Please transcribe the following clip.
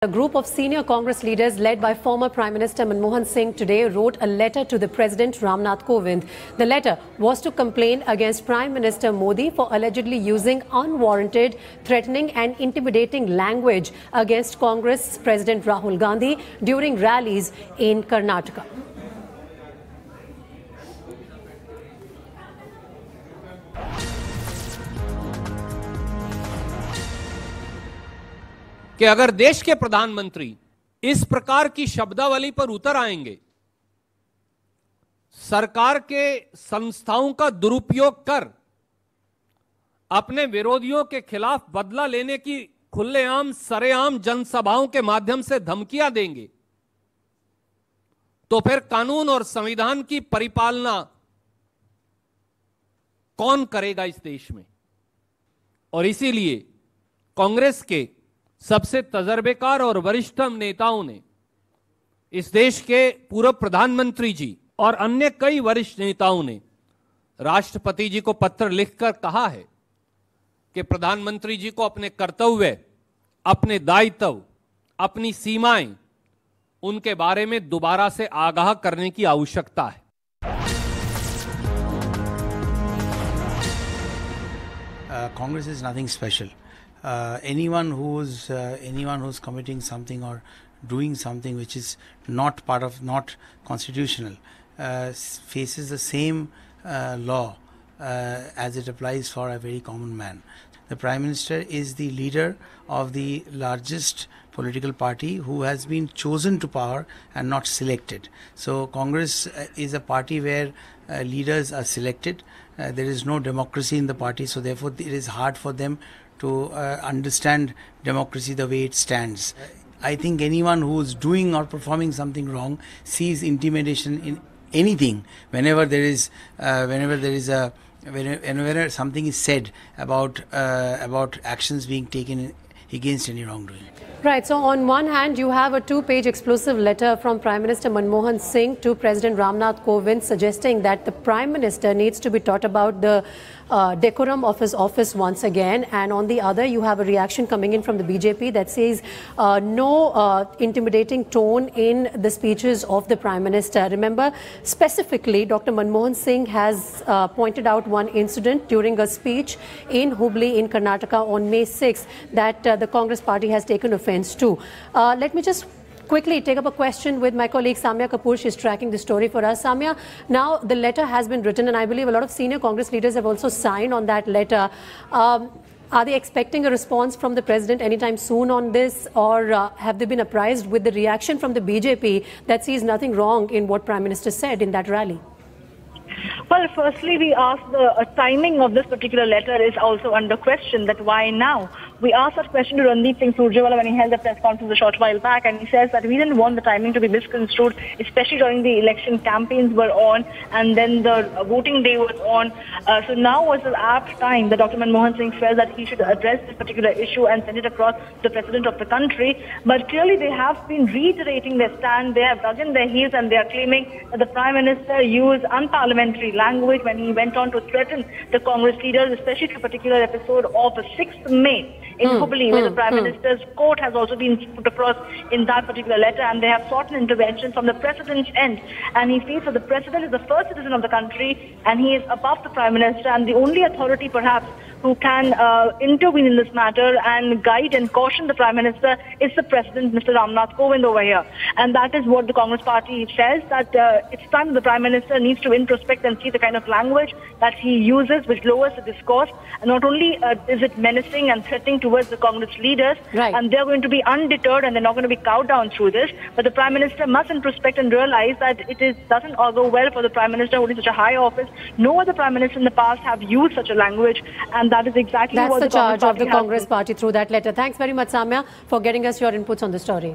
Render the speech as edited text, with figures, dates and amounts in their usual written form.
A group of senior Congress leaders led by former Prime Minister Manmohan Singh today wrote a letter to the President Ramnath Kovind. The letter was to complain against Prime Minister Modi for allegedly using unwarranted, threatening and intimidating language against Congress President Rahul Gandhi during rallies in Karnataka. कि अगर देश के प्रधानमंत्री इस प्रकार की शब्दावली पर उतर आएंगे, सरकार के संस्थाओं का दुरुपयोग कर अपने विरोधियों के खिलाफ बदला लेने की खुलेआम सरेआम जनसभाओं के माध्यम से धमकियां देंगे, तो फिर कानून और संविधान की परिपालना कौन करेगा इस देश में। और इसीलिए कांग्रेस के सबसे तजर्बेकार और वरिष्ठ नेताओं ने इस देश के पूर्व प्रधानमंत्री जी और अन्य कई वरिष्ठ नेताओं ने राष्ट्रपति जी को पत्र लिखकर कहा है कि प्रधानमंत्री जी को अपने कर्तव्य, अपने दायित्व, अपनी सीमाएं, उनके बारे में दोबारा से आगाह करने की आवश्यकता है। Congress is nothing special. Anyone who's committing something or doing something which is not constitutional faces the same law as it applies for a very common man. The Prime Minister is the leader of the largest political party who has been chosen to power and not selected. So Congress is a party where leaders are selected. There is no democracy in the party, so therefore it is hard for them to understand democracy the way it stands. I think anyone who is doing or performing something wrong sees intimidation in anything. Whenever something is said about actions being taken against any wrongdoing. Right. So on one hand, you have a two-page explosive letter from Prime Minister Manmohan Singh to President Ramnath Kovind suggesting that the Prime Minister needs to be taught about the decorum of his office once again. And on the other, you have a reaction coming in from the BJP that says no intimidating tone in the speeches of the Prime Minister. Remember, specifically, Dr. Manmohan Singh has pointed out one incident during a speech in Hubli in Karnataka on May 6th that the Congress party has taken offense to. Let me just quickly take up a question with my colleague Samya Kapoor. She's tracking the story for us. Samya, now the letter has been written and I believe a lot of senior Congress leaders have also signed on that letter. Are they expecting a response from the President anytime soon on this, or have they been apprised with the reaction from the BJP that sees nothing wrong in what Prime Minister said in that rally? Well, firstly, we asked the timing of this particular letter is also under question, that why now? We asked that question to Randeep Singh Surjewala when he held a press conference a short while back, and he says that we didn't want the timing to be misconstrued, especially during the election campaigns were on and then the voting day was on. So now was the apt time that Dr. Manmohan Singh felt that he should address this particular issue and send it across to the President of the country. But clearly they have been reiterating their stand. They have dug in their heels and they are claiming that the Prime Minister used unparliamentary language when he went on to threaten the Congress leaders, especially a particular episode of the 6th May in Hubli, where the Prime Minister's court has also been put across in that particular letter, and they have sought an intervention from the President's end. And he feels that the President is the first citizen of the country and he is above the Prime Minister, and the only authority perhaps who can intervene in this matter and guide and caution the Prime Minister is the President, Mr. Ramnath Kovind over here. And that is what the Congress party says, that it's time the Prime Minister needs to introspect and see the kind of language that he uses, which lowers the discourse. And not only is it menacing and threatening towards the Congress leaders, right, and they're going to be undeterred and they're not going to be cowed down through this, but the Prime Minister must introspect and realize that doesn't augur well for the Prime Minister holding such a high office. No other Prime Minister in the past have used such a language, and that is exactly what the charge of the Congress party through that letter. Thanks very much, Samya, for getting us your inputs on the story.